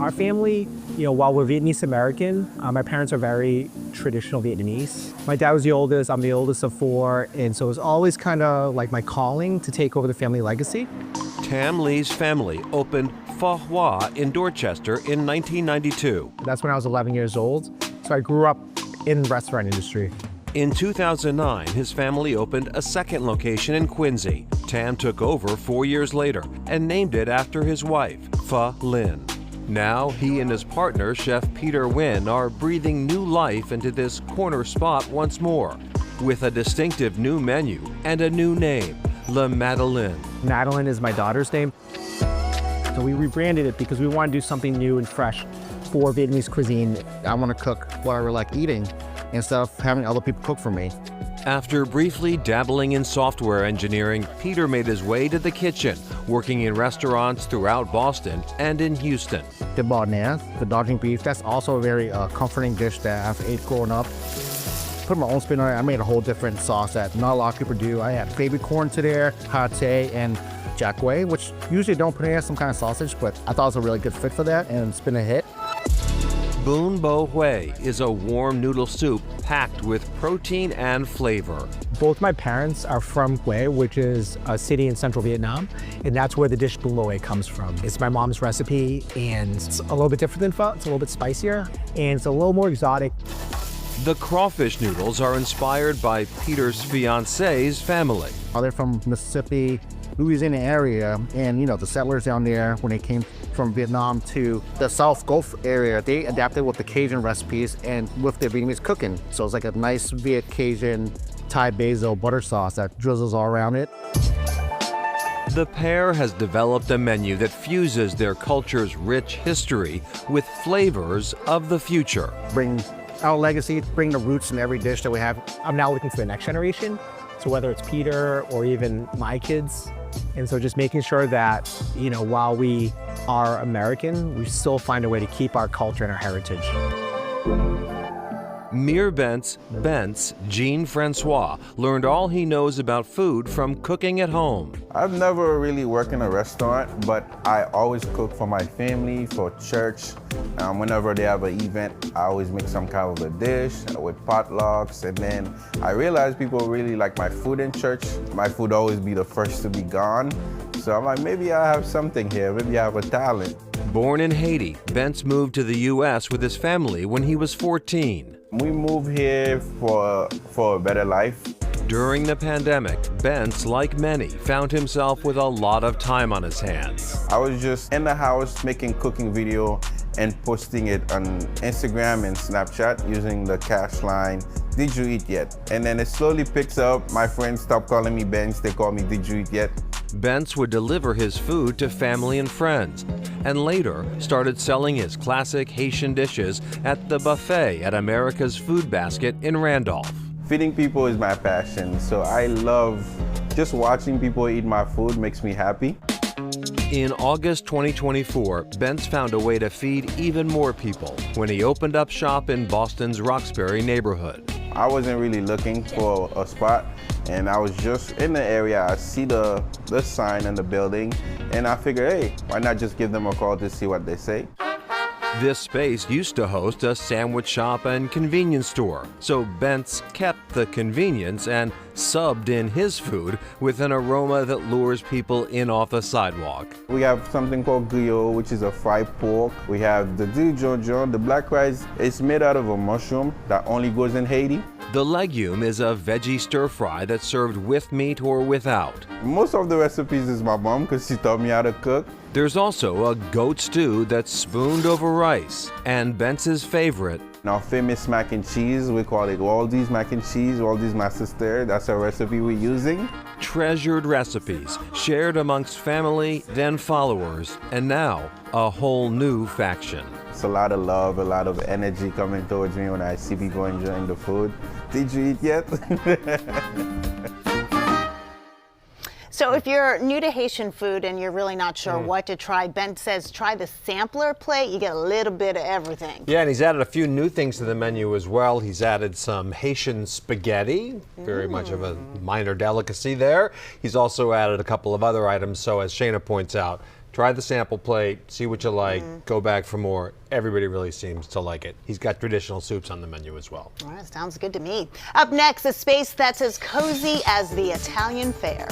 Our family, while we're Vietnamese American, my parents are very traditional Vietnamese. My dad was the oldest, I'm the oldest of four, and so it was always kind of like my calling to take over the family legacy. Tam Lee's family opened Pho Hoa in Dorchester in 1992. That's when I was 11 years old, so I grew up in the restaurant industry. In 2009, his family opened a second location in Quincy. Tam took over 4 years later and named it after his wife, Pho Lin. Now, he and his partner, Chef Peter Nguyen, are breathing new life into this corner spot once more, with a distinctive new menu and a new name, Le Madeleine. Madeline is my daughter's name. So we rebranded it because we want to do something new and fresh for Vietnamese cuisine. I want to cook what I like eating instead of having other people cook for me. After briefly dabbling in software engineering, Peter made his way to the kitchen, working in restaurants throughout Boston and in Houston. The barnett, the Darjeeling beef, that's also a very comforting dish that I've ate growing up. Put my own spin on it. I made a whole different sauce that not a lot of people do. I had baby corn to there, pate, and jack wei, which usually don't put in some kind of sausage, but I thought it was a really good fit for that, and it's been a hit. Bún Bò Huế is a warm noodle soup packed with protein and flavor. Both my parents are from Hue, which is a city in central Vietnam, and that's where the dish Bún Bò Huế comes from. It's my mom's recipe, and it's a little bit different than pho. It's a little bit spicier, and it's a little more exotic. The crawfish noodles are inspired by Peter's fiance's family. They're from Mississippi, Louisiana area, and the settlers down there, when they came from Vietnam to the South Gulf area, they adapted with the Cajun recipes and with their Vietnamese cooking. So it's like a nice Viet Cajun Thai basil butter sauce that drizzles all around it. The pair has developed a menu that fuses their culture's rich history with flavors of the future. Bring our legacy, bring the roots in every dish that we have. I'm now looking for the next generation. So whether it's Peter or even my kids. And so just making sure that, while we are American, we still find a way to keep our culture and our heritage. Mir Bent's Jean-Francois learned all he knows about food from cooking at home. I've never really worked in a restaurant, but I always cook for my family, for church. Whenever they have an event, I always make some kind of a dish with potlucks. And then I realized people really like my food in church. My food always be the first to be gone. So I'm like, maybe I have something here. Maybe I have a talent. Born in Haiti, Bentz moved to the U.S. with his family when he was 14. We moved here for a better life. During the pandemic, Bentz, like many, found himself with a lot of time on his hands. I was just in the house making cooking video and posting it on Instagram and Snapchat using the cash line, "Did you eat yet?" And then it slowly picks up. My friends stopped calling me Bentz, they call me "Did you eat yet?" Bentz would deliver his food to family and friends, and later started selling his classic Haitian dishes at the buffet at America's Food Basket in Randolph. Feeding people is my passion, so I love just watching people eat my food makes me happy. In August 2024, Bentz found a way to feed even more people when he opened up shop in Boston's Roxbury neighborhood. I wasn't really looking for a spot, and I was just in the area. I see the sign in the building, and I figured, hey, why not just give them a call to see what they say? This space used to host a sandwich shop and convenience store, so Bentz kept the convenience and subbed in his food with an aroma that lures people in off the sidewalk. We have something called griot, which is a fried pork. We have the dijon, the black rice. It's made out of a mushroom that only goes in Haiti. The legume is a veggie stir-fry that's served with meat or without. Most of the recipes is my mom because she taught me how to cook. There's also a goat stew that's spooned over rice, and Bentz's favorite. Our famous mac and cheese, we call it Waldy's mac and cheese, Waldy's my sister. That's a recipe we're using. Treasured recipes shared amongst family, then followers, and now a whole new faction. It's a lot of love, a lot of energy coming towards me when I see people enjoying the food. Did you eat yet? So if you're new to Haitian food and you're really not sure what to try, Ben says try the sampler plate. You get a little bit of everything. Yeah, and he's added a few new things to the menu as well. He's added some Haitian spaghetti, very much of a minor delicacy there. He's also added a couple of other items, so as Shana points out, Try the sample plate, see what you like, go back for more. Everybody really seems to like it. He's got traditional soups on the menu as well. All right, sounds good to me. Up next, a space that's as cozy as the Italian fare.